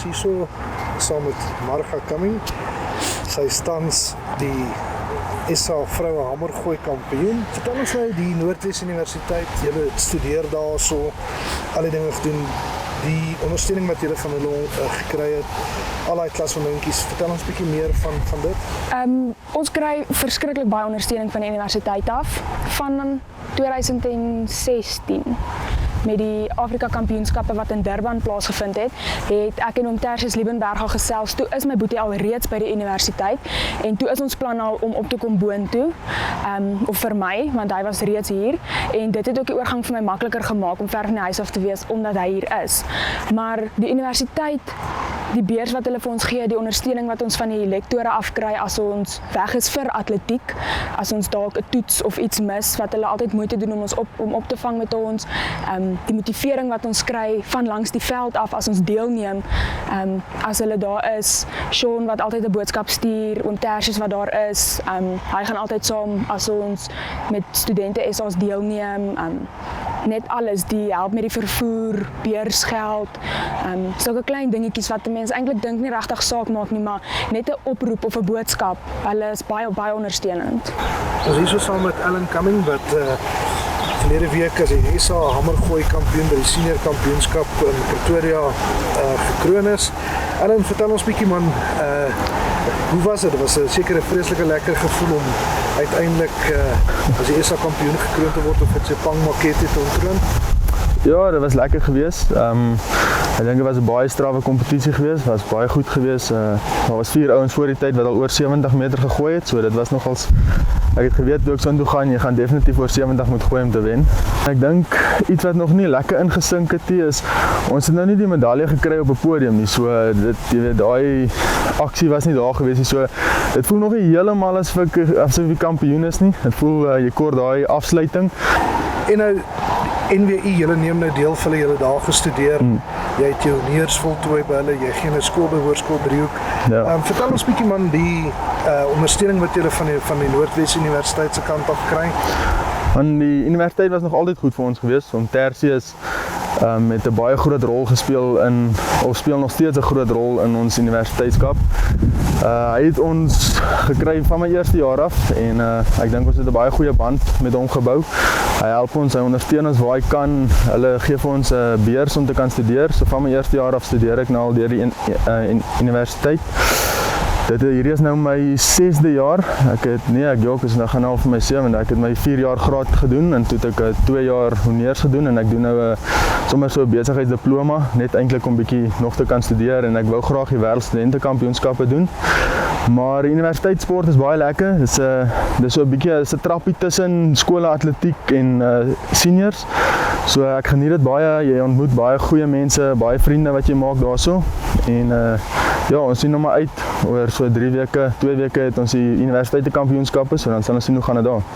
is hierso saam met Marga Cumming. Sy is tans die SA vroue hamergooi kampioen. Vertel ons nou die Noordwes Universiteit, julle studeer daarso, al die dinge gedoen, die ondersteuning wat julle van hulle gekry het, al die klas van dingetjies. Vertel ons 'n bietjie meer van dit. Ons kry verskriklik baie ondersteuning van die universiteit af van 2016. Met die Afrika kampioenskappe wat in Durban plaasgevind het ek en Tertius Liebenberg al gesels. Toe is my boetie al reeds by die universiteit en toe is ons plan al om op te kom boontoe, of vir my, want hy was reeds hier en dit het ook die oorgang vir my makliker gemaak om ver van die huis af te wees omdat hy hier is. Maar die universiteit, die beurs wat hulle vir ons gee, die ondersteuning wat ons van die lektore afkry as ons weg is vir atletiek, as ons dalk 'n toets of iets mis, wat hulle altyd moeite doen om ons op te vang met ons, die motivering wat ons kry van langs die veld af as ons deelneem, as hulle daar is, Sean wat altyd 'n boodskap stuur, oom Tertius wat daar is, hy gaan altyd saam as ons met studente SA's deelneem, net alles, die help met die vervoer, beursgeld, sulke klein dingetjies wat mense eintlik dink nie regtig saak maak nie, maar net 'n oproep of 'n boodskap, hulle is baie ondersteunend. Ons is hier saam met Ellen Cumming wat verlede week as die SA hamergooi kampioen by die senior kampioenskap in Pretoria gekroon is. Ellen, vertel ons bietjie man, hoe was dit? Dit was 'n sekere vreeslike lekker gevoel om uiteindelik as die SA kampioen gekroon te word of dit Sepang Makete te ontkroon? Ja, dit was lekker geweest. Ek dink dit was 'n baie strawwe kompetisie geweest, was baie goed geweest. Daar was 4 ouens voor die tyd wat al oor 70 meter gegooi het, so dit was nogals, ek het geweet toe ek so toe gaan, jy gaan definitief oor 70 moet gooi om te wen. Ek dink iets wat nog nie lekker ingesink het nie is, ons het nou nie die medalje gekry op 'n podium nie, so dit, jy weet, daai aksie was nie daar geweest nie, so dit voel nog nie heeltemal asof jy kampioen is nie. Dit voel jy kort daai afsluiting. En nou NWI, julle neem nou deel vir julle daar gestudeer. Jy het jou honeurs voltooi by hulle, jy gee 'n skool by Hoërskool Driehoek. Ja. Vertel ons bietjie man die ondersteuning wat julle van die Noordwes Universiteit se kant af kry. Want die universiteit was nog altyd goed vir ons geweest. Oom Tertius het 'n baie groot rol gespeel of speel nog steeds 'n groot rol in ons universiteitskap. Hy het ons gekry van my eerste jaar af en ek dink ons het 'n baie goeie band met hom gebou. Hy help ons, hy ondersteun ons waar hy kan. Hulle gee vir ons 'n beurs om te kan studeer. So van my eerste jaar af studeer ek nou al deur die universiteit. Hierdie is nou my 6de jaar. Ek jok, is nou gaan al vir my 7de. Ek het my 4 jaar graad gedoen en toe het ek 2 jaar honeurs gedoen en ek doen nou sommer so 'n besigheidsdiploma, net eintlik om bietjie nog te kan studeer en ek wou graag die wêreldstudentenkampioenskappe doen. Maar universiteitssport is baie lekker. Dis so 'n bietjie 'n trappie tussen skole atletiek en seniors. So ek geniet dit baie. Jy ontmoet baie goeie mense, baie vriende wat jy maak daarso. En ja, ons sien nog maar uit oor so 2 weke het ons die universiteitskampioenskappe, so dan sal ons sien hoe gaan dit daar.